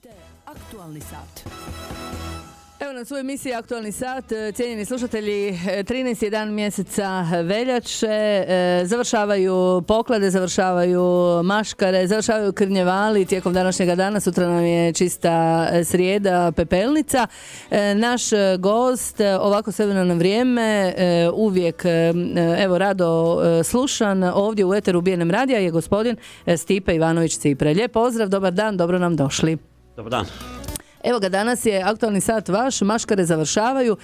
Slušate Aktualni sat. Evo nas u emisiji Aktualni sat, cijenjeni slušatelji, 13. je dan mjeseca veljače, završavaju poklade, završavaju maškare, završavaju krnjevali tijekom današnjega dana, sutra nam je čista srijeda, pepelnica. Naš gost, ovako sve na vrijeme, uvijek evo rado slušan ovdje u eteru BNM radija je gospodin Stipe Ivanović Cipre. Lijep pozdrav, dobar dan, dobro nam došli. Dobar dan. Evo ga, danas je aktualni sat vaš, maškare završavaju,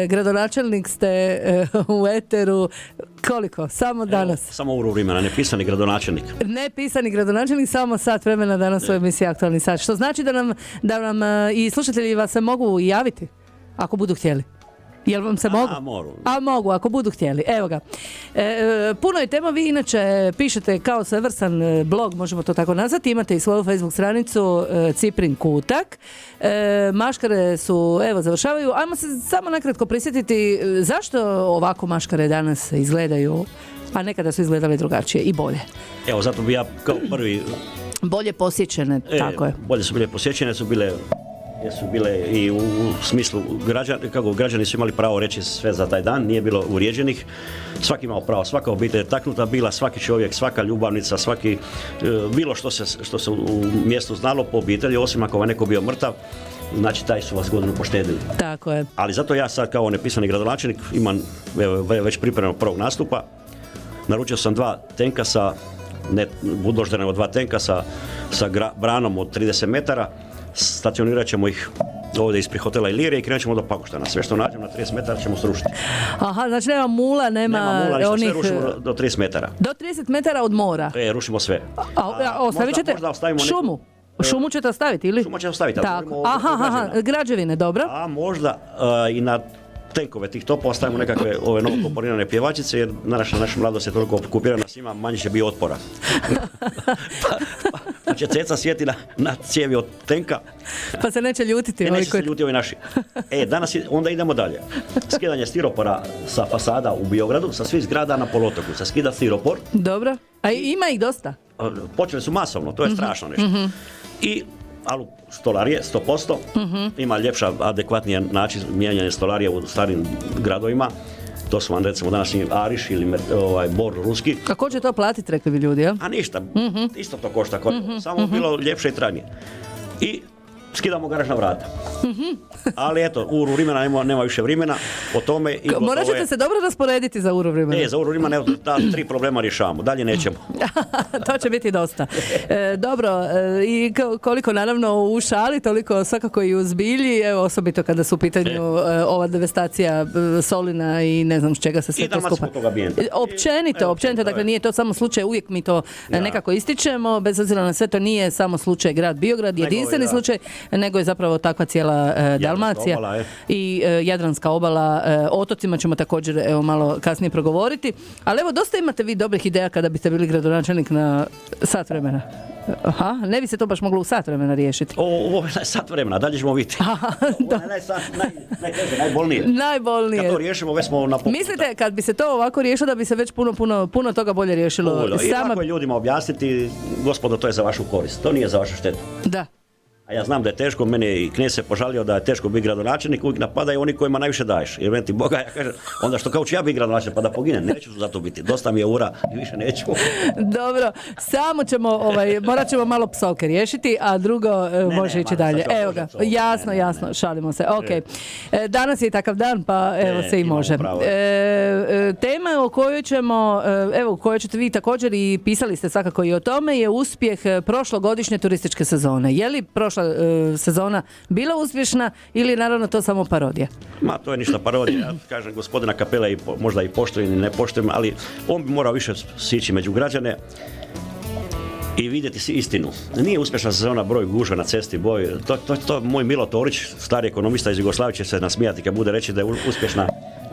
gradonačelnik ste u eteru, koliko? Samo danas? Evo, samo uro vremena, nepisani gradonačelnik. Nepisani gradonačelnik, samo sat vremena danas u emisiji Aktualni sat. Što znači da nam i slušatelji vas se mogu javiti, ako budu htjeli. Jel vam se mogu? Mogu, ako budu htjeli. Evo ga. Puno je tema, vi inače pišete kao svevrsan blog, možemo to tako nazvati, imate i svoju Facebook stranicu Ciprin kutak. Maškare su, evo, završavaju. Ajmo se samo nakratko prisjetiti zašto ovako maškare danas izgledaju, a nekada su izgledale drugačije i bolje. Evo, zato bi ja kao prvi... Bolje posjećene, tako je. Bolje su bile posjećene, su bile i u smislu kako građani su imali pravo reći sve za taj dan, nije bilo uvrijeđenih, svaki imao pravo, svaka obitelj je taknuta bila, svaki čovjek, svaka ljubavnica, svaki bilo što se u mjestu znalo po obitelji, osim ako je neko bio mrtav, znači taj su vas godinu poštedili. Tako je. Ali zato ja sad kao nepisani gradonačelnik imam već pripremno prvog nastupa, naručio sam 2 tenka budućdana 2 tenka sa branom od 30 metara, stacionirat ćemo ih ovdje ispred hotela Ilirije i krenut ćemo do Pakoštana. Sve što nađemo na 30 metara ćemo srušiti. Aha, znači nema mula, nema ništa, onih... sve rušimo do 30 metara. Do 30 metara od mora? Rušimo sve. Ostavit ćete šumu? Šumu ćete ostaviti ili? Šumu ćemo ostaviti. Aha, građevine, dobro. A možda i na tenkove tih topova stavimo nekakve ove novo komponirane pjevačice, jer naša mladost je toliko okupirana svima, manje će biti otpora. Pa će ceca sjeti na cijevi od tenka. Pa se neće ljutiti. Neće se ljuti ovi naši. Danas onda idemo dalje. Skidanje stiropora sa fasada u Biogradu, sa svih zgrada na poluotoku. Se skida stiropor. Dobro. A ima ih dosta? Počeli su masovno, to je strašno nešto. I stolarije, 100%, ima ljepša, adekvatniji način mijenjanja stolarije u starim gradovima. To su vam recimo današnji Ariš ili Bor ruski. Kako će to platiti, rekli bi ljudi, ja? A ništa, isto to košta, samo bilo ljepše i trajnije. I skidamo garažna vrata. Ali eto, uru vremena nema više vremena o tome. Morat ćete se dobro rasporediti za uru vremena. Za uru vremena ta 3 problema rješavamo, dalje nećemo. To će biti dosta. Dobro, i koliko naravno u šali, toliko svakako i u zbilji, evo, osobito kada su u pitanju ova devastacija Solina i ne znam s čega se sve to skupa. Općenito, dakle nije to samo slučaj, uvijek mi to nekako ističemo, bez obzira na sve, to nije samo slučaj grad Biograd, jedinstveni slučaj, nego je zapravo takva cijela Dalmacija i Jadranska obala. Otocima ćemo također malo kasnije progovoriti. Ali evo, dosta imate vi dobrih ideja kada biste bili gradonačelnik na sat vremena. Aha, ne bi se to baš moglo u sat vremena riješiti. Ovo je sat vremena, dalje ćemo vidjeti. Najbolnije. Najbolnije. Kad to riješimo, već smo na pokutu. Mislite, kad bi se to ovako riješilo, da bi se već puno toga bolje riješilo? I tako je ljudima objasniti, gospodo, to je za vašu korist, to nije za vašu štetu. Da. A ja znam da je teško, mene i knez se požalio da je teško biti gradonačelnik, uvijek napadaju oni kojima najviše daješ. Jer meni ti Boga, ja kažem, onda što kao ću ja biti gradonačelnik, pa da poginem, neću za to biti. Dosta mi je ura i više neću. Dobro, samo ćemo, morat ćemo malo psovke riješiti, a drugo može ići dalje. Evo ga, jasno, šalimo se. Ok. Danas je takav dan, pa evo se i može. Tema o kojoj ćemo, evo, kojoj ćete vi također i pisali ste svakako i o tome, je uspjeh prošlogodišnje turističke sezone. Je li prošla sezona bila uspješna ili naravno to samo parodija? To je ništa parodija. Ja kažem, gospodina Kapela možda i poštujem i ne poštujem, ali on bi morao više sići među građane i vidjeti si istinu. Nije uspješna sezona broj gužva na cesti, to moj Milo Torić, stari ekonomista iz Jugoslavije, će se nasmijati kad bude reći da je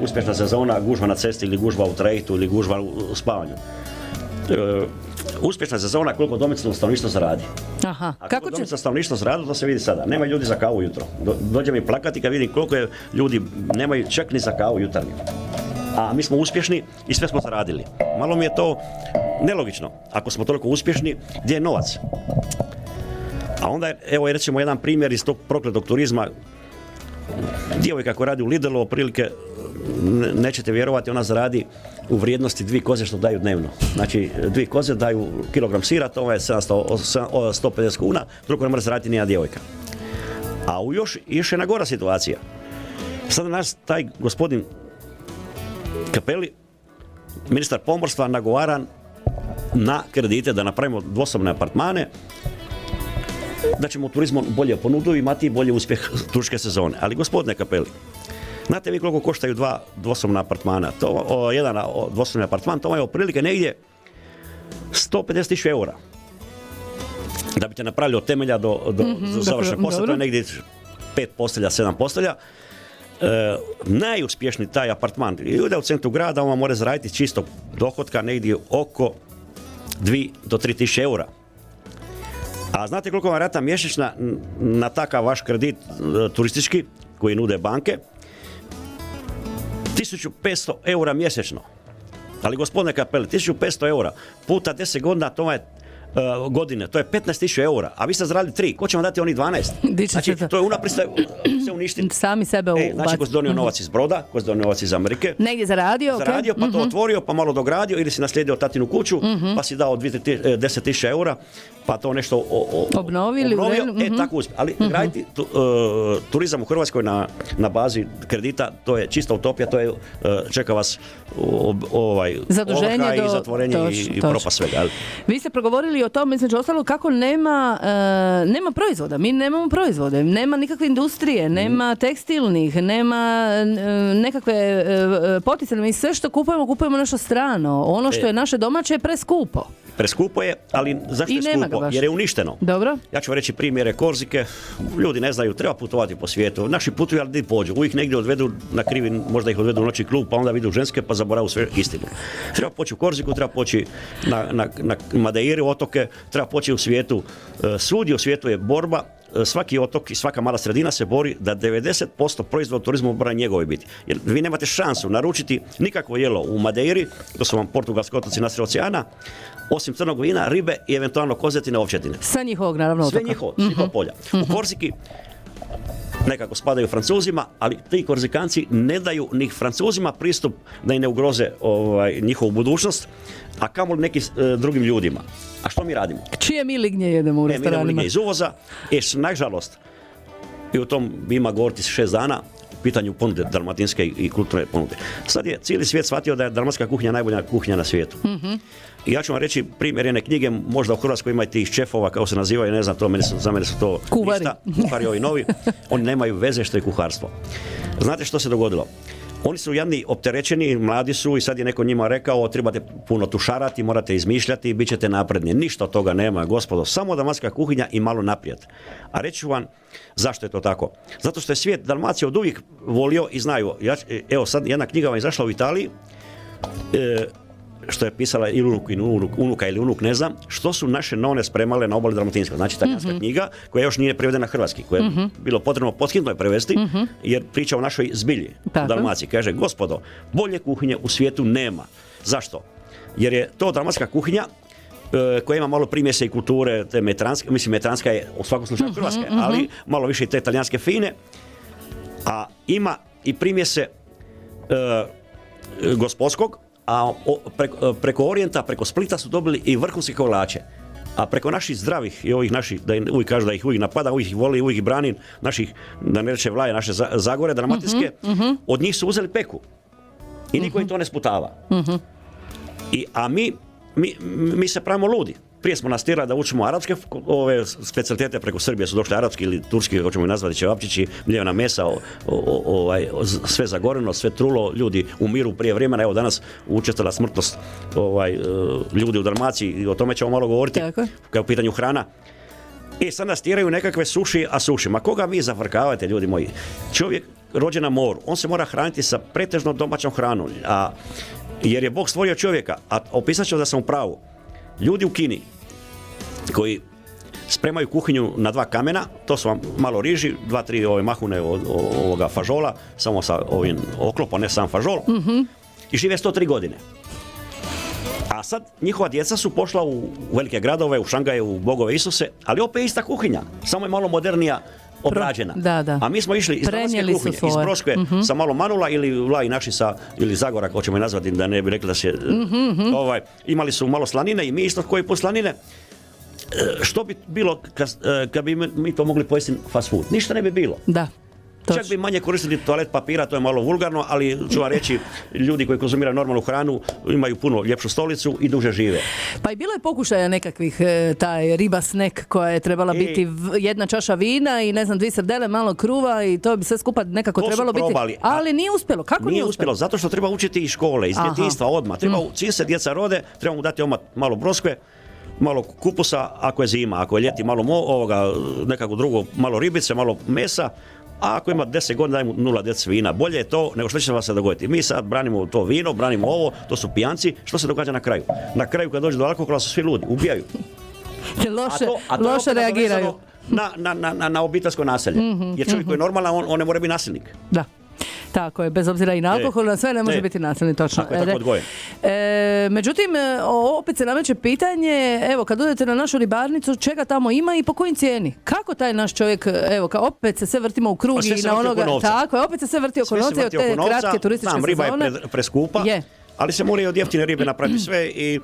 uspješna sezona gužva na cesti ili gužva u trajektu ili gužva u spavanju. Uspješna sezona koliko domicilno stanovništvo zaradi. Aha. A kako domicilno stanovništvo zaradi, to se vidi sada. Nema ljudi za kavu ujutro. Dođe mi plakati kad vidim koliko je ljudi nemaju čak ni za kavu jutarnju. A mi smo uspješni i sve smo zaradili. Malo mi je to nelogično. Ako smo toliko uspješni, gdje je novac? A onda, evo recimo jedan primjer iz tog prokletog turizma. Djevojka koja radi u Lidlu, otprilike, nećete vjerovati, ona zaradi u vrijednosti 2 koze što daju dnevno. Znači, 2 koze daju kilogram sira, to je 150 kuna, toliko ne mora zaraditi nijedna djevojka. A još jedna gora situacija. Sada nas taj gospodin Cappelli, ministar pomorstva, nagovaran na kredite da napravimo dvosobne apartmane, da ćemo turizmu bolje ponudu i imati bolji uspjeh turističke sezone. Ali gospodine Cappelli, znate vi koliko koštaju 2 dvosobna apartmana? Jedan dvosobni apartman, to je otprilike negdje 150.000 eura. Da biste napravili od temelja do završene postelje, to je negdje 5 postelja, 7 postelja. Najuspješniji taj apartman, ljudi u centru grada, on mora zaraditi čistog dohotka negdje oko 2 do 3 tisuće eura. A znate koliko vam rata mjesečna na takav vaš kredit turistički koji nude banke? 1500 eura mjesečno. Ali gospodine Cappelli, 1500 eura puta 10 godina, to je godine, to je 15.000 eura, a vi ste zaradili 3, ko će vam dati oni 12? Znači, to je unaprijed se uništiti. Sami sebe ubaciti. Znači, ko si donio novac iz broda, ko si donio novac iz Amerike. Negdje zaradio, pa to otvorio, pa malo dogradio, ili si naslijedio tatinu kuću, pa si dao 10.000 eura, pa to nešto obnovio. Tako uspije. Ali graditi turizam u Hrvatskoj na bazi kredita, to je čista utopija, to je, čeka vas zaduženje i zatvorenje i propast svega. Vi ste progovorili o tome, između ostalo, kako nema proizvoda. Mi nemamo proizvode, nema nikakve industrije, nema tekstilnih, nema nekakve poticane. Mi sve što kupujemo nešto strano. Ono što je naše domaće je preskupo. Preskupo je, ali zašto je skupo? Jer je uništeno. Dobro. Ja ću reći primjere Korzike. Ljudi ne znaju, treba putovati po svijetu. Naši putuju, ali gdje pođu. Uvijek negdje odvedu na krivi, možda ih odvedu u noćni klub, pa onda vidu ženske, pa zaboravu sve istinu. Treba poći u Korziku, treba poći na Madeiru, otoke, treba poći u svijetu. Svugdje u svijetu je borba. Svaki otok i svaka mala sredina se bori da 90% proizvoda turizma mora njegovi biti. Jer vi nemate šansu naručiti nikakvo jelo u Madeiri, to su vam portugalski otoci nasred oceana, osim crnog vina, ribe i eventualno kozetine, ovčetine. Sve njihovog, naravno, otoka. Sve njihovo polja. U Korziki nekako spadaju Francuzima, ali ti Korzikanci ne daju ni Francuzima pristup da im ne ugroze njihovu budućnost, a kamoli nekim drugim ljudima. A što mi radimo? Čije mi lignje jedemo u restoranima? Mi idemo lignje iz uvoza, nažalost, i o tom bi ima govoriti 6 dana, u pitanju ponude, dalmatinske i kulturne ponude. Sad je cijeli svijet shvatio da je dalmatska kuhinja najbolja kuhinja na svijetu. I ja ću vam reći primjer jedne knjige, možda u Hrvatskoj ima i tih šefova, kako se nazivaju, ne znam, za mene su to kuvari. Kuhari ovi novi, oni nemaju veze što je kuharstvo. Znate što se dogodilo? Oni su jadni opterećeni, mladi su i sad je neko njima rekao trebate puno tušarati, morate izmišljati i bit ćete napredni. Ništa od toga nema, gospodo, samo dalmatska kuhinja i malo naprijed. A reći ću vam zašto je to tako. Zato što je svijet Dalmacije od uvijek volio i znaju. Evo sad jedna knjiga vam izašla u Italiji, što je pisala ili unuka ili unuk, ne znam, što su naše none spremale na obali Dalmatinskoj. Znači, talijanska knjiga koja još nije prevedena na hrvatski, koja je bilo potrebno podhitno je prevesti, jer priča o našoj zbilji u Dalmaciji. Kaže, gospodo, bolje kuhinje u svijetu nema. Zašto? Jer je to dalmatska kuhinja koja ima malo primjese i kulture, te mediteranske, mislim mediteranska je u svakom slučaju hrvatska, ali malo više i te talijanske fine, a ima i primjese gospodskog, a preko Orijenta, preko Splita su dobili i vrhunske kolače. A preko naših zdravih i ovih naših, da uvijek kažu da ih uvijek napada, uvijek ih voli, uvijek ih brani, naših, da ne reče vlaje, naše Zagore, dalmatinske, od njih su uzeli peku. I niko im to ne sputava. A mi se pravimo ludi. Prije smo nas tjerali da učimo arapske specijalitete, preko Srbije su došli arapski ili turski, kako ćemo ih nazvati, ćevapčići, mljevena mesa, sve zagoreno, sve trulo, ljudi umiru prije vremena. Evo danas učestala smrtnost ljudi u Dalmaciji i o tome ćemo malo govoriti, kao u pitanju hrana. I sad nas tjeraju nekakve suši, a suši. Ma koga vi zafrkavate, ljudi moji? Čovjek rođen na moru, on se mora hraniti sa pretežno domaćom hranom, jer je Bog stvorio čovjeka, a opisat ću da sam u pravu. Ljudi u Kini koji spremaju kuhinju na 2 kamena, to su vam malo riži, 2-3 mahune ovoga fažola, samo sa ovim oklopom, ne sam fažol, i žive 103 godine. A sad njihova djeca su pošla u velike gradove, u Šangaje, u Bogove Isuse, ali opet ista kuhinja, samo je malo modernija obrađena. Da. A mi smo išli iz hrvatske kuhinje, iz Broške sa malo manula ili vlaji naši ili Zagora, kako ćemo je nazvati, da ne bi rekli da se... imali su malo slanine i mi isto koji po slanine. Što bi bilo kad bi mi to mogli pojesti fast food? Ništa ne bi bilo. Da. Točno. Čak bi manje koristili toalet papira, to je malo vulgarno, ali ću vam reći, ljudi koji konzumiraju normalnu hranu imaju puno ljepšu stolicu i duže žive. Pa i bilo je pokušaja nekakvih, taj riba snack koja je trebala biti jedna čaša vina i ne znam, 2 srdele, malo kruva i to bi sve skupa nekako to trebalo biti. Ali nije uspjelo. Kako nije uspjelo? Zato što treba učiti iz škole, iz djetinjstva odmah. Čim se djeca rode, treba mu dati malo broskve, malo kupusa, ako je zima, ako je ljeti malo nekako drugo, malo ribice, malo mesa. A ako ima 10 godina, daj mu 0 deci vina. Bolje je to nego što će vam se dogoditi. Mi sad branimo to vino, branimo ovo, to su pijanci. Što se događa na kraju? Na kraju kad dođe do alkohola su svi ludi, ubijaju. Loše reagiraju. Na obiteljsko naselje. Jer čovjek koji je normalan, on ne mora biti nasilnik. Da. Tako je, bez obzira i na alkohol, na sve ne može biti nasilni, točno. Tako je, tako odgojen. Međutim, opet se nameće pitanje, evo, kad odete na našu ribarnicu, čega tamo ima i po kojim cijeni? Kako taj naš čovjek, evo, opet se sve vrtimo u krug i na onoga... Tako je, opet se sve vrti oko novca i od te kratke turističke sezone. Riba je preskupa, ali se mora i od jeftine ribe napraviti sve i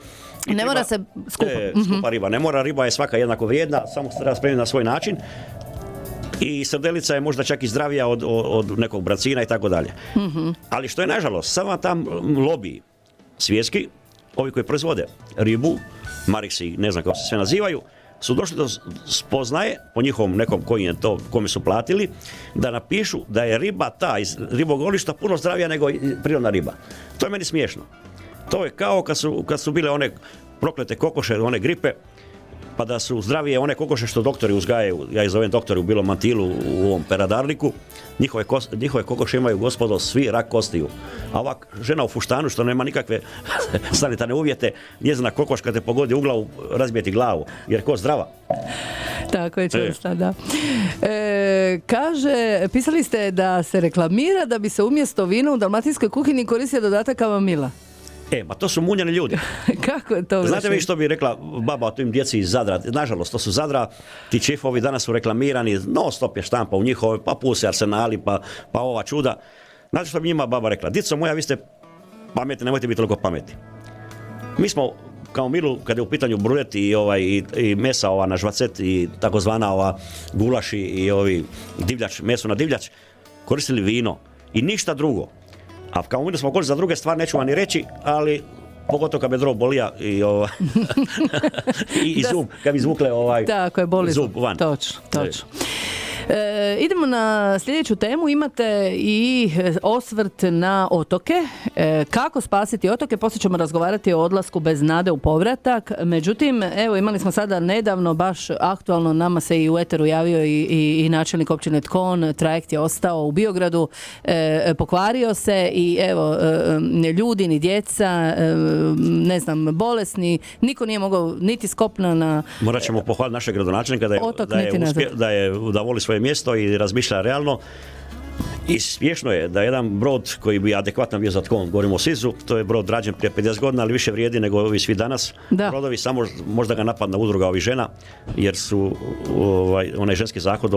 ne mora se skupa riba. Ne mora, riba je svaka jednako vrijedna, samo se treba spremiti na svoj način. I srdelica je možda čak i zdravija od nekog brancina i tako dalje. Ali što je nažalost, sama tam lobiji svjetski, ovi koji proizvode ribu, mariksi, ne znam kako se sve nazivaju, su došli do spoznaje, po njihovom nekom kome su platili, da napišu da je riba ta iz ribogolišta puno zdravija nego prirodna riba. To je meni smiješno. To je kao kad su bile one proklete kokoše, one gripe, pa da su zdravije one kokoše što doktori uzgajaju, ja ih zovem doktori u Bilom Mantilu u ovom peradarniku, njihove kokoše imaju, gospodo, svi rak kostiju. A ova žena u fuštanu što nema nikakve sanitarne uvjete, njezina kokoška te pogodi u glavu, razbije ti glavu, jer je kost zdrava. Tako je često, da. Kaže, pisali ste da se reklamira da bi se umjesto vina u dalmatinskoj kuhinji koristio dodatak kamomila. Ma to su munjeni ljudi. Kako je to? Znate vi što bi rekla baba o tim djeci iz Zadra? Nažalost, to su Zadra, ti čefovi danas su reklamirani, non stop je štampa u njihove, pa Puse, Arsenali, pa ova čuda. Znate što bi njima baba rekla? Dico moja, vi ste pametni, nemojte biti toliko pametni. Mi smo, kao milu, kad je u pitanju brulet i mesa na žvacet i takozvana gulaš i divljač, meso na divljač, koristili vino i ništa drugo. A kao mi smo govorili za druge stvari, neću vam ni reći, ali pogotovo kad me drog bolija i zub, kad mi izvukle tako je, boli zub van. Točno. Idemo na sljedeću temu. Imate i osvrt na otoke. Kako spasiti otoke? Poslije ćemo razgovarati o odlasku bez nade u povratak. Međutim, evo, imali smo sada nedavno, baš aktualno, nama se i u eteru javio i načelnik općine Tkon. Trajekt je ostao u Biogradu, pokvario se i evo, ljudi ni djeca, ne znam, bolesni, niko nije mogao niti s kopna na... Morat ćemo pohvaliti našeg gradonačelnika da voli svoje mjesto i razmišlja realno. I smiješno je da jedan brod koji bi adekvatno bio za Tkon, govorimo o Sizu, to je brod rađen prije 50 godina, ali više vrijedi nego ovi svi danas. Da. Brodovi, samo možda ga napadna udruga ovih žena, jer su onaj ženski zahod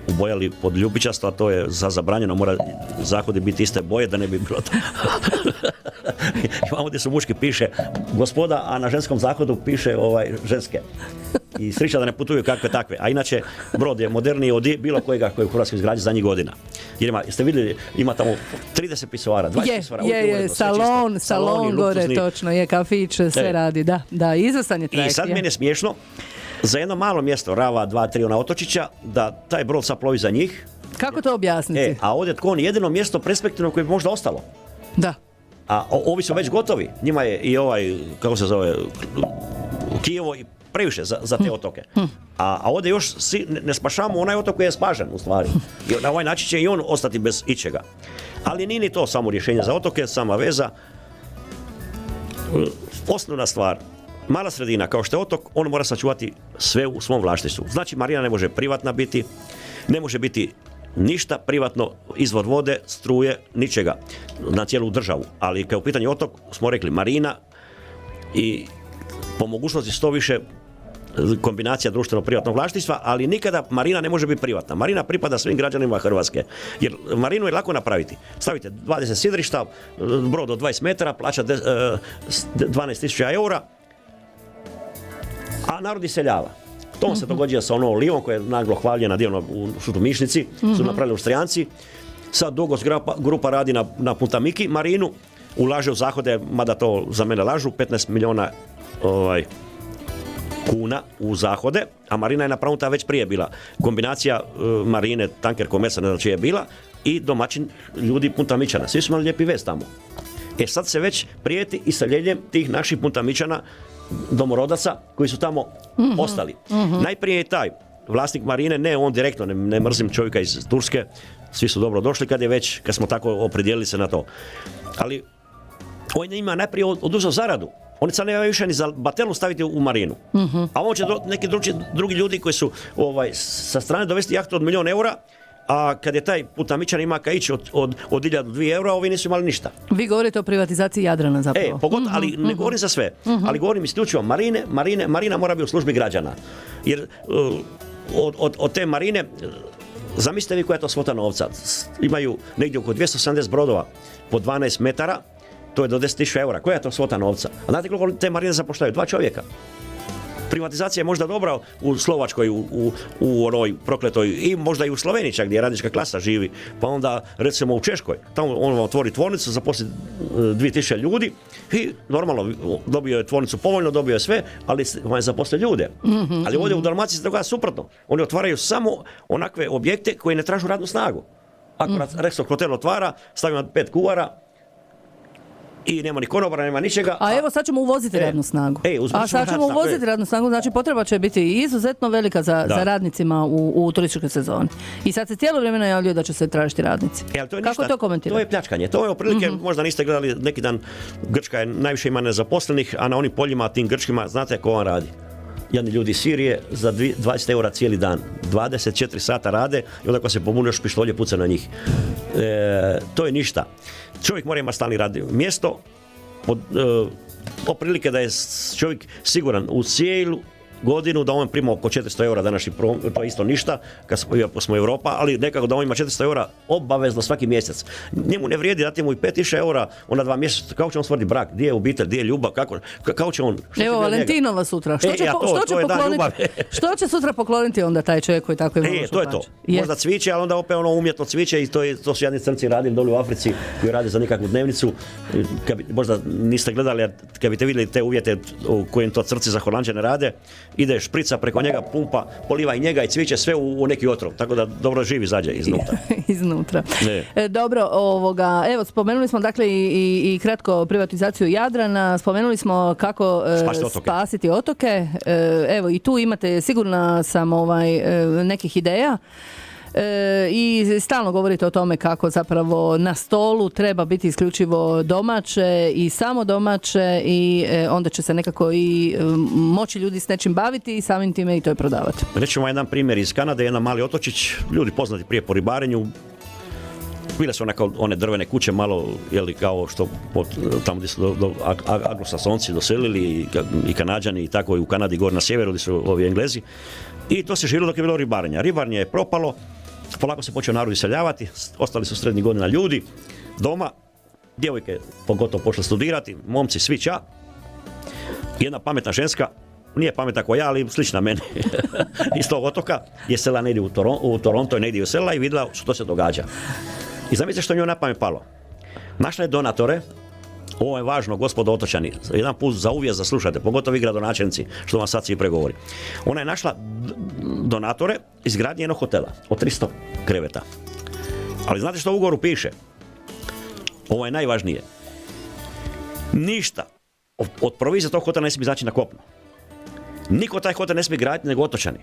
obojali pod ljubičasto, a to je zabranjeno, mora zahodi biti iste boje da ne bi bilo to. Imamo gdje su muški piše gospoda, a na ženskom zahodu piše ženske. I sreća da ne putuju kakve takve. A inače, brod je moderniji od bilo kojega koji je u Hrvatskoj izgrađen zadnjih godina. Jer jeste vidjeli, ima tamo 30 pisoara, 20 pisoara. Je, salon gore, točno, je kafić, sve radi, da, izvrstan je trajekt. I sad meni je smiješno, za jedno malo mjesto, Rava, 2-3 ona otočića, da taj brod sad plovi za njih. Kako to objasniti? A ovdje Tkon je jedino mjesto perspektivno koje bi možda ostalo. Da. A ovi su već gotovi. Njima je i kako se zove, Kijevo i previše za te otoke. A ovdje još ne spašavamo onaj otok koji je spašen u stvari. I na ovaj način će i on ostati bez ičega. Ali nije ni to samo rješenje za otoke, sama veza. Osnovna stvar, mala sredina kao što je otok, on mora sačuvati sve u svom vlasništvu. Znači marina ne može privatna biti, ne može biti ništa privatno, izvor vode, struje, ničega na cijelu državu. Ali kao u pitanju otok smo rekli marina, i po mogućnosti što više kombinacija društveno-privatnog vlasništva, ali nikada marina ne može biti privatna. Marina pripada svim građanima Hrvatske. Jer marinu je lako napraviti. Stavite 20 sidrišta, brod od 20 metara, plaća 12.000 eura, a narod iseljava. To se događa sa onom Olivom koja je naglo hvaljena dio u Šutu Mišnici, su napravili Austrijanci. Sad Dugos grupa radi na Puntamiki marinu, ulaže u zahode, mada to za mene lažu, 15 milijuna kuna u zahode, a marina je napravnuta već prije bila. Kombinacija marine, tanker komerca, ne znam čije je bila, i domaćin ljudi Puntamičana. Svi su imali lijepi vez tamo. Sad se već prijeti iseljenjem tih naših Puntamičana, domorodaca koji su tamo ostali. Najprije je taj vlasnik marine, ne on direktno, ne mrzim čovjeka iz Turske, svi su dobro došli kad smo tako opredijelili se na to. Ali on je njima najprije oduzeo zaradu. Oni sad nemaju više ni za batelu staviti u marinu. A on će neki drugi ljudi koji su sa strane dovesti jahtu od 1.000.000 eura, a kad je taj Puntamičan ima ka ići od 1.000 do 2 eura, ovi nisu imali ništa. Vi govorite o privatizaciji Jadrana zapravo. Pogotovo, ali ne govorim za sve. Ali govorim isključivo marina mora biti u službi građana. Jer od te marine, zamislite vi koja je to svota novca. Imaju negdje oko 270 brodova po 12 metara, to je do 10.000 eura. Koja je to svota novca? A znate koliko te marine zapošljavaju? 2 čovjeka. Privatizacija je možda dobra u Slovačkoj, u onoj prokletoj, i možda i u Sloveniji čak, gdje je radnička klasa živi, pa onda recimo u Češkoj, tamo on vam otvori tvornicu, zaposli 2.000 ljudi i normalno dobio je tvornicu povoljno, dobio je sve, ali vam zaposle ljude. Ali ovdje u Dalmaciji se događa suprotno. Oni otvaraju samo onakve objekte koji ne tražu radnu snagu. Ako Rexo hotel otvara, stavimo 5 kuvara, i nema ni konobara, nema ničega. A evo sad ćemo uvoziti radnu snagu. Radnu snagu, znači potreba će biti izuzetno velika za radnicima u turističkoj sezoni. I sad se cijelo vrijeme najavljuje da će se tražiti radnici. Kako to komentirate? To je pljačkanje. To je otprilike, možda niste gledali neki dan, Grčka je najviše ima nezaposlenih, a na onim poljima, tim grčkima, znate ko vam radi? Jedni ljudi iz Sirije za 20 eura cijeli dan. 24 sata rade i onda ako se pobune još pištolje puca na njih. To je ništa. Čovjek mora imati stalni radno mjesto, otprilike da je čovjek siguran u cijelu godinu da on prima oko 400 eura današnji to je isto ništa, kad smo Europa, ali nekako da on ima 400 eura obavezno svaki mjesec. Njemu ne vrijedi dati mu i 5.000 eura ona 2 mjeseca, kako će on stvoriti brak, gdje je obitelj, gdje je ljubav, kako će on... Evo Valentinova sutra, što će sutra pokloniti onda taj čovjek koji tako ima lošu plaću? To je to, možda cviće, ali onda opet ono umjetno cviće i to su jedni crnci radili dole u Africi koji rade za nikakvu dnevnicu. Možda niste gledali, kad biste vidjeli te uvjete u kojim to crnci za Holanđane rade, ide šprica preko njega, pumpa, poliva i njega i cviće sve u neki otrov, tako da dobro živi izađe iznutra. Dobro, evo spomenuli smo dakle i kratko privatizaciju Jadrana, spomenuli smo kako spasiti otoke. Evo i tu imate sigurna sam nekih ideja. I stalno govorite o tome kako zapravo na stolu treba biti isključivo domaće i samo domaće i onda će se nekako i moći ljudi s nečim baviti i samim time i to je prodavati. Rećemo jedan primjer iz Kanade, jedan mali otočić, ljudi poznati prije po ribarenju, bile su one drvene kuće malo, kao što tamo gdje su anglosasonci doselili i Kanađani i tako i u Kanadi gore na sjeveru gdje su ovi Englezi, i to se živjelo dok je bilo ribarenja. Ribarenje je propalo, polako se počeo narod iseljavati, ostali su srednjih godina ljudi doma, djevojke pogotovo počele studirati, momci svi ča. Jedna pametna ženska, nije pametna kao ja, ali slična meni, iz tog otoka, je sela negdje u Toronto i negdje u sela i vidjela što se događa. I zamislite što njoj na pamet palo. Našla je donatore, ovo je važno, gospodo otočani, jedan put za uvijek zaslušajte, pogotovo vi gradonačelnici, što vam sad svi pregovori. Ona je našla donatore izgradnje jednog hotela od 300 kreveta. Ali znate što u ugovoru piše? Ovo je najvažnije. Ništa od provizije tog hotela ne smije izaći na kopno. Niko taj hotel ne smije graditi nego otočani.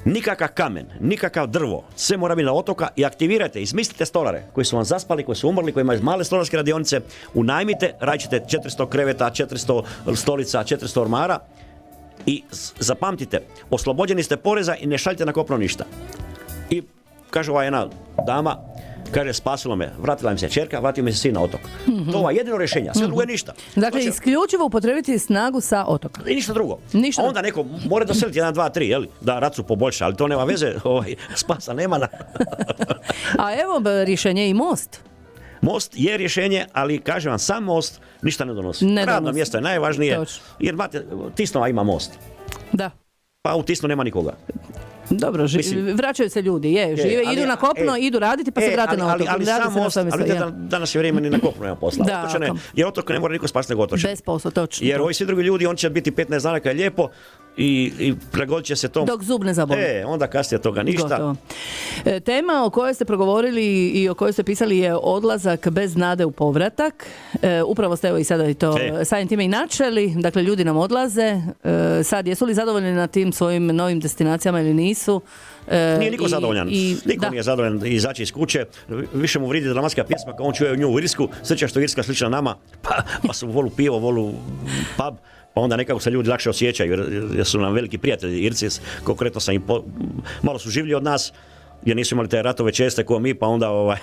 Nikakav kamen, nikakav drvo, sve mora biti na otoka i aktivirajte, izmislite stolare koji su vam zaspali, koji su umrli, koji imaju male stolarske radionice, unajmite, radite 400 kreveta, 400 stolica, 400 ormara i zapamtite, oslobođeni ste poreza i ne šaljite na kopno ništa. I kaže ova jedna dama, Kaže, spasilo me, vratila mi se ćerka, vratio mi se sin na otok. To je jedino rješenje, sve drugo je ništa. Dakle, Znači, isključivo upotrebiti snagu sa otoka. i ništa drugo. Ništa A onda neko mora doseliti 1, 2, 3, jeli? Da racu poboljša, ali to nema veze, spasa nema. A evo rješenje je i most. Most je rješenje, ali kažem vam, sam most ništa ne donosi. Ne Radno donosi. mjesto je najvažnije, Točno. jer Tisnova ima most. Da. Pa u Tisnu nema nikoga. Dobro, Mislim- vraćaju se ljudi, žive, ali- idu na kopno, idu raditi pa se vrate na otok. Ali Vrate sam se na most, svoje ali mjesto, danas je vrijeme ni na kopnu nema posla. Da, Otočane, ako. jer otok ne mora niko spasiti nego otočan. Bez posla, točno. Jer ovi svi drugi ljudi, on će biti 15 dana kad je lijepo i prilagodit će se tom. Dok zub ne zaboli. Onda kasnije toga ništa. Gotovo. Tema o kojoj ste progovorili i o kojoj ste pisali je odlazak bez nade u povratak. Upravo ste evo i sada i to samim time i načeli. Dakle, ljudi nam odlaze. Sad, jesu li zadovoljni na tim svojim novim destinacijama ili nisu? Nije niko zadovoljan. Niko nije zadovoljan izaći iz kuće. Više mu vridi dramatska pjesma kao on čuje nju u Irsku. Sreća što je Irska slična nama. Pa su volu pivo, volu pub. Pa onda nekako se ljudi lakše osjećaju jer su nam veliki prijatelji Irci. Konkretno sam malo su življi od nas jer nisu imali te ratove česte kao mi, pa onda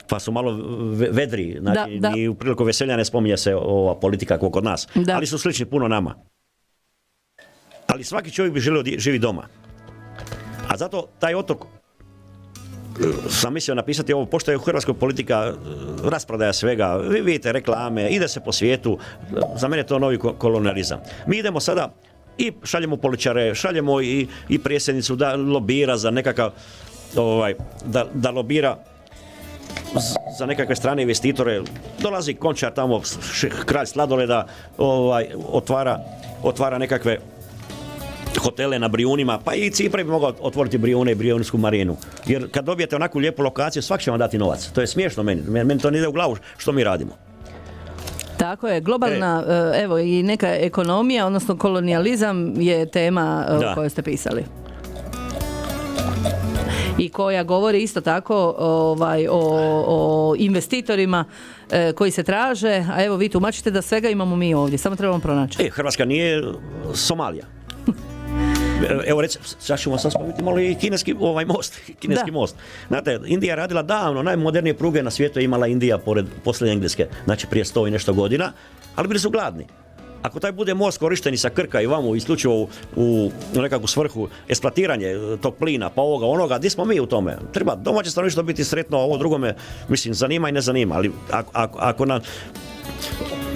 pa su malo vedri. Znači, ni u priliku veselja ne spominje se ova politika kao kod nas. Da. Ali su slični puno nama. Ali svaki čovjek bi želio živi doma. A zato taj otok sam mislio napisati ovo, pošto je u Hrvatskoj politika rasprodaja svega, vi vidite reklame, ide se po svijetu, za mene je to novi kolonializam. Mi idemo sada i šaljemo političare, šaljemo i predsjednicu da lobira za nekakav, da lobira za nekakve strane investitore. Dolazi Končar tamo, kralj sladoleda, otvara nekakve hotele na Brijunima, pa i Cipre bi mogao otvoriti Brijune i Brijunsku marinu. Jer kad dobijete onakvu lijepu lokaciju, svak će vam dati novac. To je smiješno meni. Meni to ne ide u glavu što mi radimo. Tako je, globalna, evo i neka ekonomija, odnosno kolonijalizam je tema o kojoj ste pisali. I koja govori isto tako o investitorima koji se traže, a evo vi tumačite da svega imamo mi ovdje, samo trebamo pronaći. Hrvatska nije Somalija. Evo recimo, sad ćemo sad spomenuti malo i kineski most. Znate, Indija je radila davno, najmodernije pruge na svijetu je imala Indija poslije Engleske, znači prije 100 i nešto godina, ali bili su gladni. Ako taj bude most korišten i sa Krka i vamo isključivo u nekakvu svrhu eksploatiranje tog plina, pa ovoga, onoga, gdje smo mi u tome? Treba domaće stanovništvo biti sretno, a ovo drugo me, mislim, zanima i ne zanima, ali ako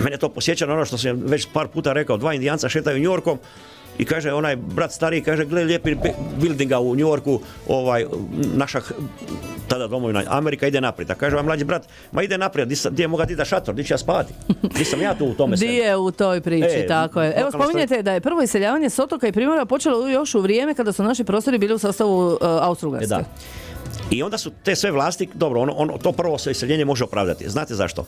mene to posjeća na ono što sam već par puta rekao, 2 Indijanca šetaju New Yorkom i kaže onaj brat stariji, kaže gle lijepi buildinga u New Yorku, naša tada domovina Amerika ide naprijed. A kaže vam mlađi brat, ma ide naprijed, gdje je moga dida šator, gdje ću ja spavati? Gdje sam ja tu u tome sve? Gdje je u toj priči, tako je. Evo spominjete da je prvo iseljavanje s otoka i primorja počelo još u vrijeme kada su naši prostori bili u sastavu Austro-Ugarske. I onda su te sve vlasti, dobro, to prvo se iseljenje može opravdati. Znate zašto?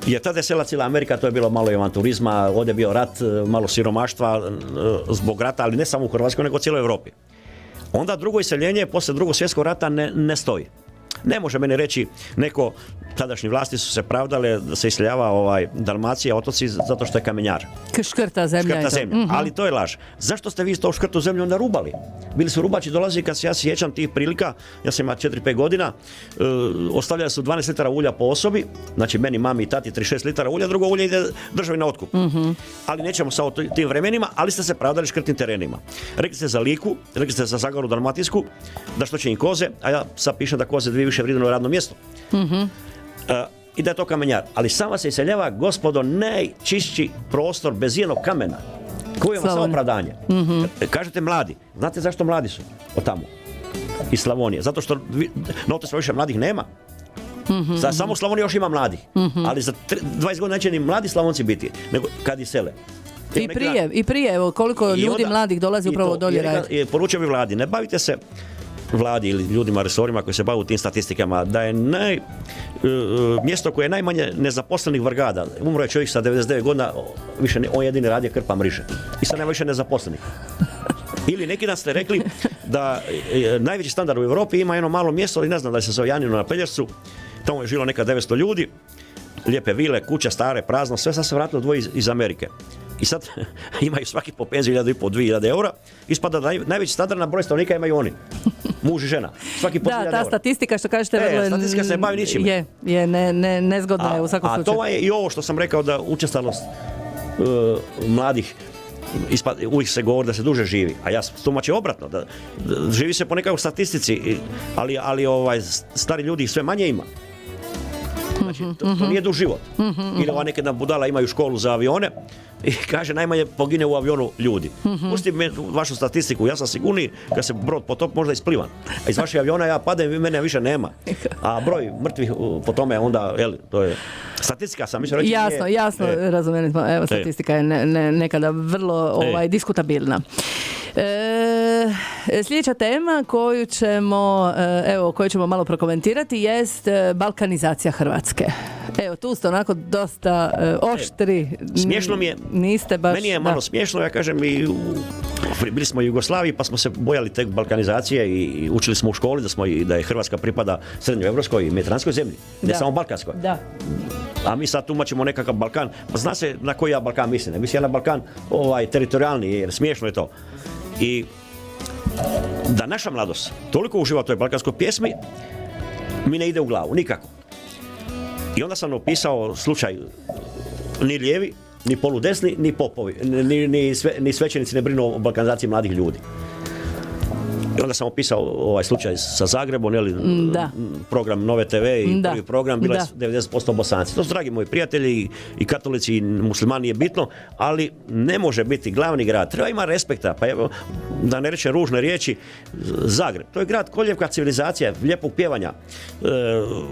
Jer tada je sela cijela Amerika, to je bilo malo avanturizma, ovdje je bio rat, malo siromaštva zbog rata, ali ne samo u Hrvatskoj, nego u cijeloj Europi. Onda drugo iseljenje poslije Drugog svjetskog rata ne stoji. Ne može meni reći neko, tadašnji vlasti su se pravdale da se iseljava Dalmacija, otoci, zato što je kamenjar. Škrta zemlja. Mm-hmm. Ali to je laž. Zašto ste vi to škrtu zemlju onda rubali? Bili su rubači, dolazi kad se ja sjećam tih prilika, ja sam imao 4-5 godina, ostavljali su 12 litara ulja po osobi, znači meni, mami i tati 36 litara ulja, drugo ulje ide državi na otkup. Mm-hmm. Ali nećemo sa tim vremenima, ali ste se pravdali škrtnim terenima. Rekli ste za Liku, rekli ste za Zagoru Dalmatinsku, da što će im koze, a ja sad pišem da koze dvije više vrijede na radno mjesto. Mm-hmm. I da je to kamenjar. Ali sama se iseljava, gospodo, najčišći prostor bez jednog kamena. Koje vam samo opravdanje? Mm-hmm. Kažete mladi. Znate zašto mladi su od tamo? Iz Slavonije. Zato što na otoku više mladih nema. Mm-hmm. Samo u Slavoniji još ima mladih. Mm-hmm. Ali za 20 godina neće ni mladi Slavonci biti, nego kad isele. I prije, evo, koliko ljudi onda, mladih dolazi upravo dolje raditi. Poručio bi vladi, ne bavite se vladi ili ljudima, resorima koji se bave tim statistikama, da je mjesto koje je najmanje nezaposlenih Vrgada. Umro je čovjek sa 99 godina, više on jedini radi krpa mriže. I sad nema više nezaposlenih. Ili neki dan ste rekli da najveći standard u Europi ima jedno malo mjesto, ali ne znam da se zove Janino na Pelješcu, tamo je žilo neka 900 ljudi, lijepe vile, kuća stare, prazno, sve sad se vratilo dvoje iz Amerike. I sad imaju svaki po penziju 1.500-2.000 eura, ispada da najveći standard na broj stanovnika imaju oni. muž i žena. Svaki po 1000 Da, ta eura. statistika što kažete vrlo statistika se ne bavi ničime. nezgodna je u svakom A slučaju. to je i ovo što sam rekao da učestalost mladih uvijek se govori da se duže živi, a ja tumačim obratno, da živi se po nekakvoj statistici, ali stari ljudi sve manje ima. Znači, to nije duž život. Ili ova nekada budala imaju školu za avione i kaže najmanje pogine u avionu ljudi. Pustite vašu statistiku, ja sam sigurniji kad se brod potop možda isplivan. A iz vašeg aviona ja padem i mene više nema. A broj mrtvih po tome onda, to je statistika sam mislio reći. Jasno, razumjeli smo. Evo, statistika je nekada vrlo diskutabilna. Sljedeća tema koju ćemo malo prokomentirati jest balkanizacija Hrvatske. Evo, tu ste onako dosta oštri. Smiješno mi je. Niste baš... Meni je malo smiješno, ja kažem, bili smo u Jugoslaviji pa smo se bojali te balkanizacije i učili smo u školi da je Hrvatska pripada srednjoevropskoj i mediteranskoj zemlji, ne samo balkanskoj. Da. A mi sad tumačimo nekakav Balkan, pa zna se na koji ja Balkan mislim. Ne mislim ja na Balkan teritorijalni, jer smiješno je to. I da naša mladost toliko uživa u toj balkanskoj pjesmi, mi ne ide u glavu, nikako. I onda sam opisao slučaj, ni lijevi, ni poludesni, ni popovi, ni svećenici ne brinu o balkanizaciji mladih ljudi. I onda sam opisao ovaj slučaj sa Zagrebom, program Nove TV i prvi program, bilo je 90% Bosanci. To su dragi moji prijatelji i katolici i muslimani, nije bitno, ali ne može biti glavni grad. Treba ima respekta, pa evo, da ne rečem ružne riječi, Zagreb. To je grad koljevka civilizacija, lijepog pjevanja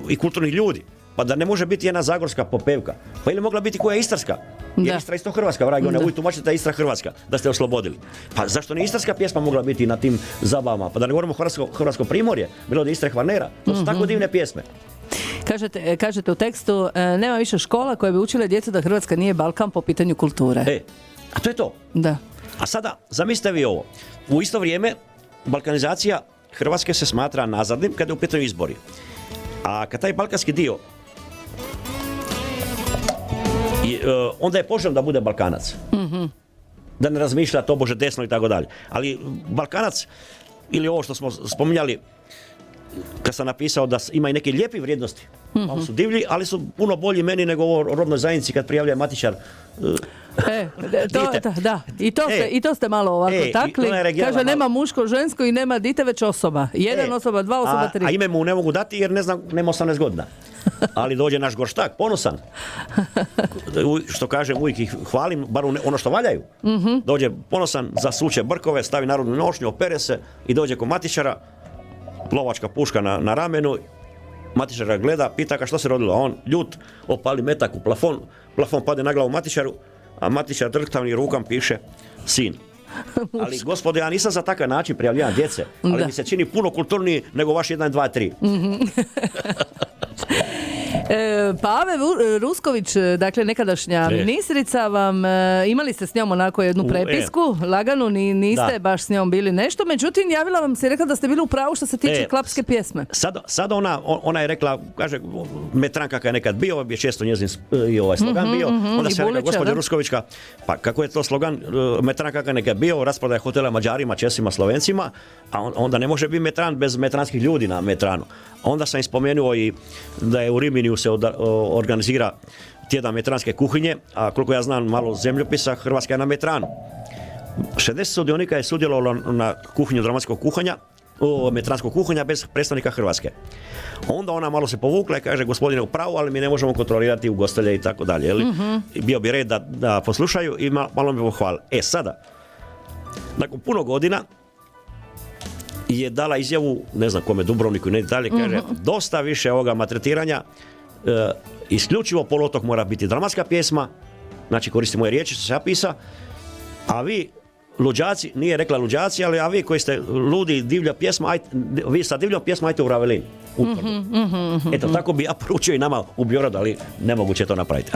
i kulturnih ljudi. Pa da ne može biti jedna zagorska popevka. Pa ili mogla biti koja istarska? Jer Istra isto Hrvatska, vragi, ona uvijek tumačite da je Istra Hrvatska, da ste oslobodili. Pa zašto ni istarska pjesma mogla biti na tim zabavama? Pa da ne govorimo Hrvatsko primorje, bilo da Istra Hvarnera. To su tako divne pjesme. Kažete u tekstu, nema više škola koje bi učile djecu da Hrvatska nije Balkan po pitanju kulture. A to je to. Da. A sada, zamislite vi ovo. U isto vrijeme, balkanizacija Hrvatske se smatra nazadnim kada je u pitanju izbori. A kad taj balkanski dio onda je poželjno da bude Balkanac. Da ne razmišlja tobože desno i tako dalje. Ali Balkanac, ili ovo što smo spominjali, kad sam napisao da ima i neke lijepe vrijednosti, oni su divlji, ali su puno bolji meni nego ovo rodnoj zajednici kad prijavlja matičar. I to ste malo ovako takli. Kaže, nema muško, žensko i nema dite, već osoba. Jedan osoba, dva osoba, tri. A ime mu ne mogu dati jer ne znam, nema 18 godina. Ali dođe naš gorštak, ponosan. Što kažem, uvijek ih hvalim, bar ono što valjaju. Dođe ponosan, zasuče brkove, stavi narodnu nošnju, opere se i dođe kod matičara, lovačka puška na ramenu, matičara gleda, pita ga što se rodilo, a on ljut opali metak u plafon pade na glavu matičaru, a matičar drhtavnim rukom piše sin. Ali gospodo, ja nisam za takav način prijavljivan djece, ali mi se čini puno kulturniji nego vaš 1, 2, 3. Pave Rusković, dakle nekadašnja ministrica, imali ste s njom onako jednu prepisku, laganu, niste baš s njom bili nešto, međutim javila vam se i rekla da ste bili u pravu što se tiče klapske pjesme. Sad ona je rekla, kaže, Metran kakav je nekad bio, je često njezin slogan bio, onda se rekla, gospođa Ruskovićka, pa kako je to slogan, Metran kakav je nekad bio, rasprodaja hotela Mađarima, Česima, Slovencima, a onda ne može biti Metran bez metranskih ljudi na Metranu. Onda sam spomenuo i da je u Riminiju se organizira tjedan metranske kuhinje, a koliko ja znam malo zemljopisa, Hrvatska je na Metranu. 60 sudionika je sudjelovalo na kuhinju dramatskog kuhanja, metranskog kuhanja bez predstavnika Hrvatske. Onda ona malo se povukla i kaže, gospodine, u pravu, ali mi ne možemo kontrolirati ugostitelje i tako dalje. Bio bi red da poslušaju i malo mi pohvali. Sada, nakon puno godina, je dala izjavu, ne znam kome, Dubrovniku i ne dalje, kaže, dosta više ovoga maltretiranja, isključivo poluotok mora biti dramatska pjesma, znači koristi moje riječi što se ja pisa, a vi luđaci, nije rekla luđaci, ali a vi koji ste ludi, divlja pjesma, vi sa divljom pjesmom ajte u Ravelin. Eto, tako bi ja poručio i nama u Beogradu, ali nemoguće to napraviti.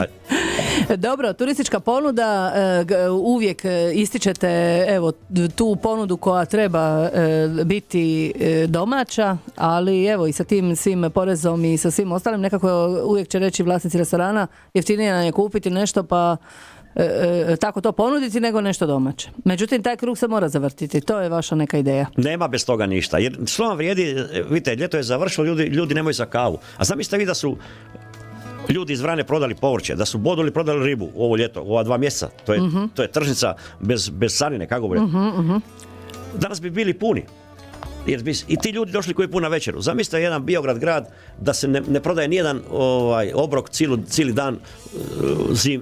Dobro, turistička ponuda, uvijek ističete evo tu ponudu koja treba biti domaća, ali evo i sa tim svim porezom i sa svim ostalim nekako uvijek će reći vlasnici restorana, jeftinije nam je kupiti nešto pa tako to ponuditi nego nešto domaće. Međutim, taj krug se mora zavrtiti. To je vaša neka ideja. Nema bez toga ništa. Jer što vam vrijedi, vidite, ljeto je završilo, ljudi nemaju za kavu. A zamislite vi da su ljudi iz Vrane prodali povrće, da su Boduli prodali ribu ovo ljeto, ova 2 mjeseca. To je tržnica bez carine, kako bi rekao. Danas bi bili puni. Jer bi i ti ljudi došli koji puna večeru. Zamislite jedan Biograd grad da se ne prodaje nijedan obrok cijeli dan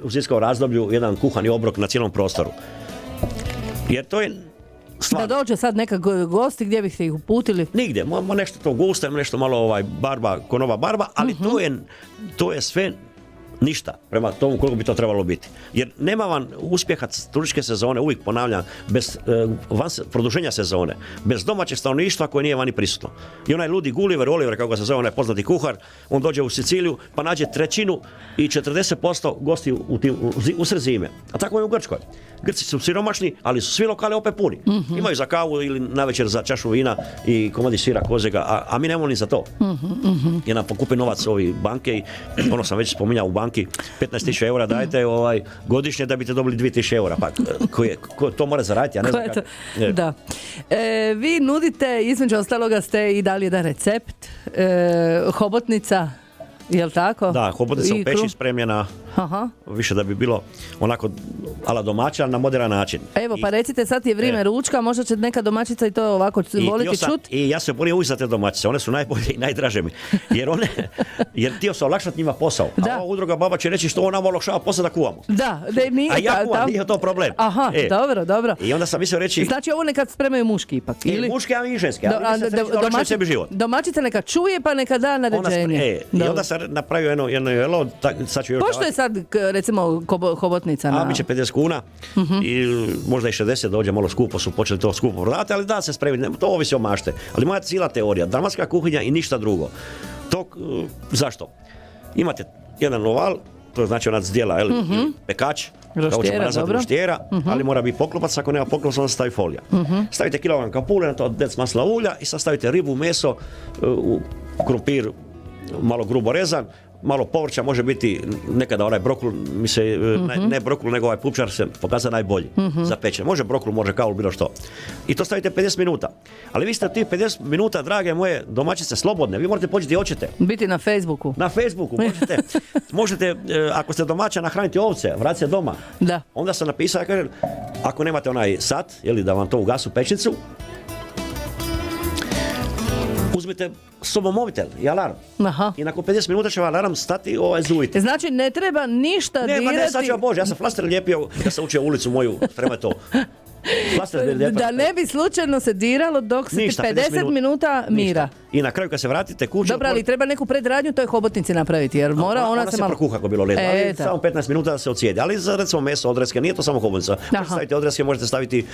u zimskom razdoblju, jedan kuhani obrok na cijelom prostoru. Jer to je stvarno. Da dođe sad neka gosti, gdje biste ih uputili? Nigdje, nešto to guste, nešto malo barba, konova barba, ali to je sve ništa prema tomu koliko bi to trebalo biti. Jer nema vam uspjeha turističke sezone, uvijek ponavljam, bez produženja sezone, bez domaćeg stanovništva koje nije vani prisutno. I onaj ludi Oliver, kako se zove, onaj poznati kuhar, on dođe u Siciliju pa nađe 1/3 i 40% gosti usred zime. A tako je u Grčkoj. Grci su siromašni, ali su svi lokali opet puni. Imaju za kavu ili navečer za čašu vina i komadi sira kozega, a mi nemamo ni za to. Jer nam pokupe novac ovi banke i ono sam već spominjao u banki, 15.000 eura dajete godišnje da biste dobili 2.000 eura. Pa ko to mora zaraditi, ja ne znam kako. Da. Vi nudite, između ostaloga ste i dali jedan recept, hobotnica, jel tako? Da, hobotnica u peći spremljena. Aha. Više da bi bilo onako ala domaća na moderan način. Evo, pa recite, sad je vrijeme ručka, možda će neka domaćica i to ovako voliti čut. I ja se borim uvijek za te domaćice, one su najbolje i najdraže mi. Jer htio se olakšati njima posao. Da. A ova udruga baba će reći što ona nama olakšava posao da kuvamo. Da, nije. A ja kuvam, nije to problem. Aha, dobro. I onda sam mislio reći. Znači ovo nekad spremaju muški ipak, ili? Muški, a i ženski. Domaćica neka čuje pa neka da naređenje. I onda sam napravio jedno jelo, sad ću još. Pošto je sad, recimo, hobotnica na... A, bit će 50 kuna i možda i 60, dođe malo skupo, su počeli to skupo prodati, ali da se spremiti, to ovisi o mašte. Ali moja cijela teorija, dalmatska kuhinja i ništa drugo. Zašto? Imate jedan oval, to znači onac dijela, pekač, kao ćemo nazvati roštijera, ali mora biti poklopac, ako nema poklopac, onda se stavi folija. Stavite kilogram kapule, na to dec masla ulja i sad stavite ribu, meso, krumpir, malo grubo rezan, malo povrća, može biti nekada onaj brokul, ne brokul, nego ovaj pupčar se pokazuje najbolji za pečenje. Može brokul, može kaul, bilo što. I to stavite 50 minuta. Ali vi ste tih 50 minuta, drage moje domaćice, slobodne. Vi morate poći gdje hoćete. Biti na Facebooku. Na Facebooku. Možete, ako ste domaća, nahraniti ovce, vratite se doma. Da. Onda sam napisao, kažem, ako nemate onaj sat, da vam to ugasu pećnicu, uzmite s sobom mobitel i alarm. Aha. I nakon 50 minuta će vam alarm stati zujiti. Znači ne treba ništa dirati. Ne, sad ću Bože, ja sam flaster lijepio, ja sam učio ulicu moju, prema to. Da ne bi slučajno se diralo dok se 50 minuta mira. Ništa. I na kraju kad se vratite kući... Dobro, ali treba neku predradnju toj hobotnici napraviti, jer ona se malo... prokuha ako bilo ledno, ali samo 15 minuta da se ocijedi. Ali za recimo meso, odreske, nije to samo hobotnica. Možete staviti odreske, možete staviti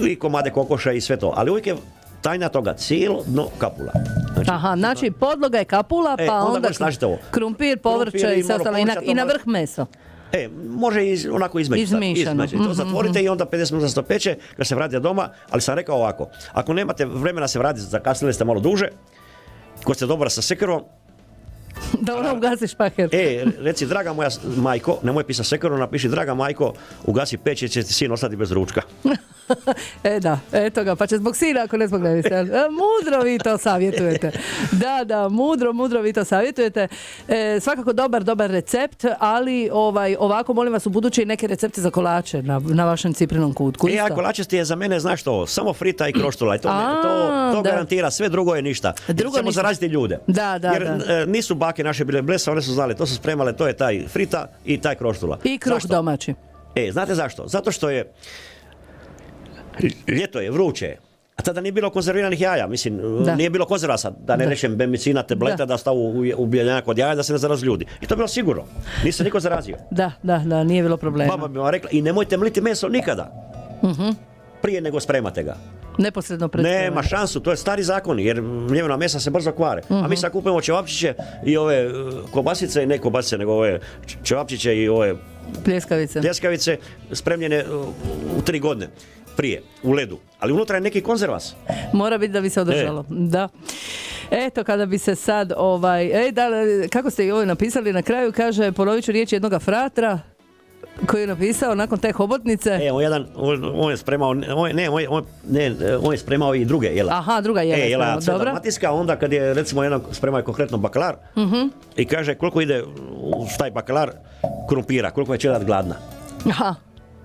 i komade kokoša i sve to. Ali uvijek je tajna toga cijelo dno kapula. Znači podloga je kapula, pa onda krumpir, povrće i sve ostalo i na vrh meso. Može i onako između. To zatvorite i onda 50 minuta se to peče, kad se vratite doma, ali sam rekao ovako, ako nemate vremena se vratiti, zakasnili ste malo duže, ko ste dobra sa sekerom, da ona ugasi špaher. Reci, draga moja majko, nemoj pisati sekerom, napiši, draga majko, ugasi peć jer će ti sin ostati bez ručka. Da, eto ga, pa će zbog sina ako ne zbog neviste. Mudro vi to savjetujete. Da, mudro vi to savjetujete. Svakako dobar recept, ali ovako molim vas u buduće i neke recepte za kolače na vašem ciprinom kutku. A kolačesti je za mene, znaš što, samo frita i kroštula. To garantira, sve drugo je ništa. Samo zaraziti ljude. Jer nisu bake naše bile blesa, one su znale, to su spremale, to je taj frita i taj kroštula. I kruh domaći. Znate zašto? Zato što je ljeto je, vruće, a tada nije bilo konzerviranih jaja, nije bilo konzervasa, da ne rečem bemicina, tableta, da stavu u biljenjak od jaja, da se ne zarazi ljudi. I to je bilo sigurno, nije se niko zarazio. Da, nije bilo problema. Baba bi vam rekla, i nemojte mliti meso nikada, prije nego spremate ga. Neposredno pred spremanje. Nema šansu, to je stari zakon, jer mljevena mesa se brzo kvare. A mi sad kupujemo ćevapčiće i ove kobasice, i ne kobasice, nego ove ćevapčiće i ove pljeskavice spremljene u 3 godine. Prije, u ledu. Ali unutra je neki konzervas. Mora biti da bi se održalo. Da. Eto, kada bi se sad kako ste i ovo napisali na kraju, kaže, ponovit ću riječ jednoga fratra, Koji je napisao nakon te hobotnice? On je spremao, on je spremao i druge jela. Aha, druga jela. Jela Dobro. dalmatinska, onda kad je recimo jedan spremao je konkretno bakalar i kaže koliko ide u taj bakalar krumpira, koliko je čelat gladna. Aha.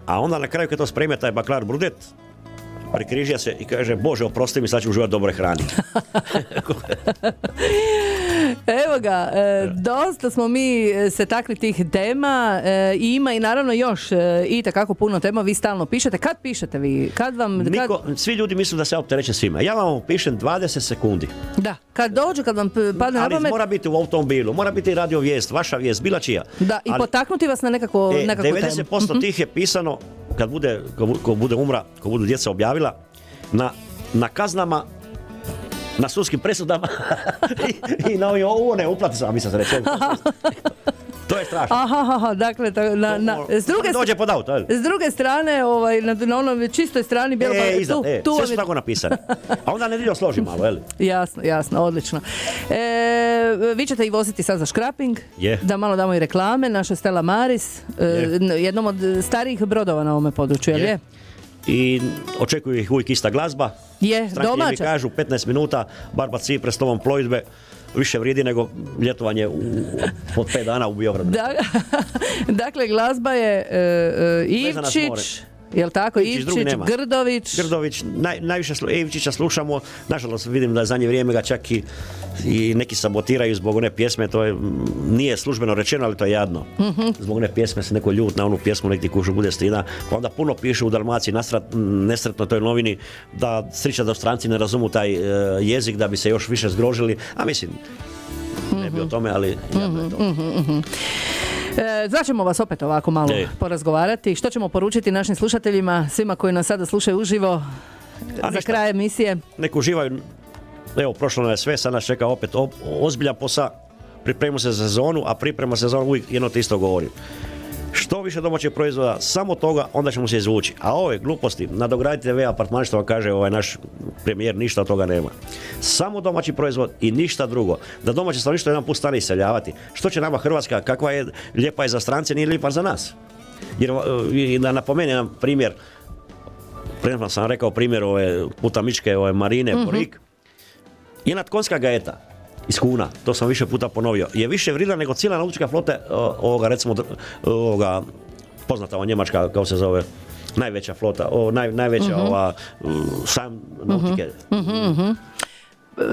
A onda na kraju kad to spreme taj bakalar brudet, prikrižija se i kaže Bože oprosti mi, sad ću uživati dobroj hrani. Evo ga, dosta smo mi se takli tih tema i ima i naravno još itekako puno tema, vi stalno pišete. Kad pišete vi? Svi ljudi misle da se ja opterećem svima. Ja vam pišem 20 sekundi. Da, kad dođe, kad vam padne na Ali pamet. mora biti u automobilu, mora biti radio vijest, vaša vijest, bila čija. Da, i potaknuti vas na nekakvu temu. 90% tih je pisano ko bude umra, ko budu djeca objavila, na kaznama, na sudskim presudama i na one uplate sam, mislim se reći. To je strašno. Aha, dakle, dođe pod auto. S druge strane, na onoj čistoj strani bijelo tu sve su tako napisane. A onda nedeljo složi malo, je li? Jasno, odlično. Vi ćete i voziti sad za škraping, da malo damo i reklame, naša Stella Maris, jednom od starijih brodova na ovome području, je li je? I očekuju ih uvijek ista glazba. Domaća. Mi kažu 15 minuta, Barba Cipre s tobom plovidbe, više vrijedi nego ljetovanje od 5 dana u Biogradu. Dakle, glazba je Ivčić, jel tako? Ivčić, Grdović, najviše Ivčića slušamo, nažalost vidim da za zadnje vrijeme ga čak i neki sabotiraju zbog one pjesme, to nije službeno rečeno, ali to je jadno. Zbog one pjesme se neko ljut na onu pjesmu, neki kušu bude stida, pa onda puno pišu u Dalmaciji nesretno toj novini da striča da stranci ne razumu taj jezik, da bi se još više zgrožili, a mislim, ne bi o tome, ali jadno je to. Znači ćemo vas opet ovako malo porazgovarati. Što ćemo poručiti našim slušateljima, svima koji nas sada slušaju uživo za kraj emisije? Nek uživaju. Evo, prošlo nam je sve, sad nas čeka opet ozbiljan posao. Pripremimo se za sezonu, a priprema sezonu uvijek jedno te isto govori. Što više domaćeg proizvoda, samo toga, onda ćemo se izvući. A ove gluposti, nadograditi TV apartman, što vam kaže naš premijer, ništa od toga nema. Samo domaći proizvod i ništa drugo. Da domaće stanovništvo jedan put stane iseljavati. Što će nama Hrvatska, kakva je, lijepa je za strance, nije lijepa za nas. Jer da napomenem jedan primjer, prema sam rekao primjer putamičke Marine Porik, jedna tkonska gajeta iz Kuna, to sam više puta ponovio, je više vrijedna nego cijela nautička flota poznata njemačka, kao se zove, najveća flota, najveća sam nautike.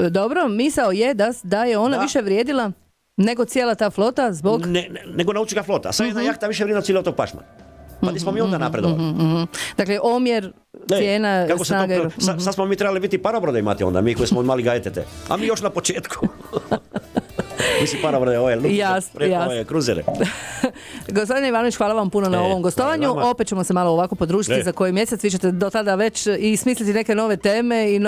Dobro, misao je da je ona više vrijedila nego cijela ta flota zbog... Nego nautička flota, sad jedna jahta više vrijedna cijela tog pašma. Pa gdje smo mi onda napredovali? Dakle, omjer, cijena, snaga... Sad smo mi trebali biti parobrode imati onda, mi koji smo imali gajetete. A mi još na početku. Mislim parobrode, ove kruzere. Gospodine Ivanović, hvala vam puno na ovom gostovanju. Opet ćemo se malo ovako podružiti za koji mjesec. Vi ćete do tada već i smisliti neke nove teme i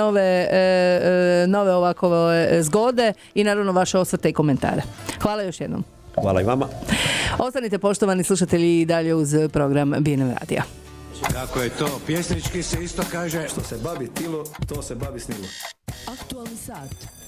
nove ovakove zgode i naravno vaše osvrte i komentare. Hvala još jednom. Hvala i vama. Ostanite poštovani slušatelji i dalje uz program BNM Radija. Kako je to? Pjesnički se isto kaže. Što se babi tilo, to se babi snilo. Aktualni sat.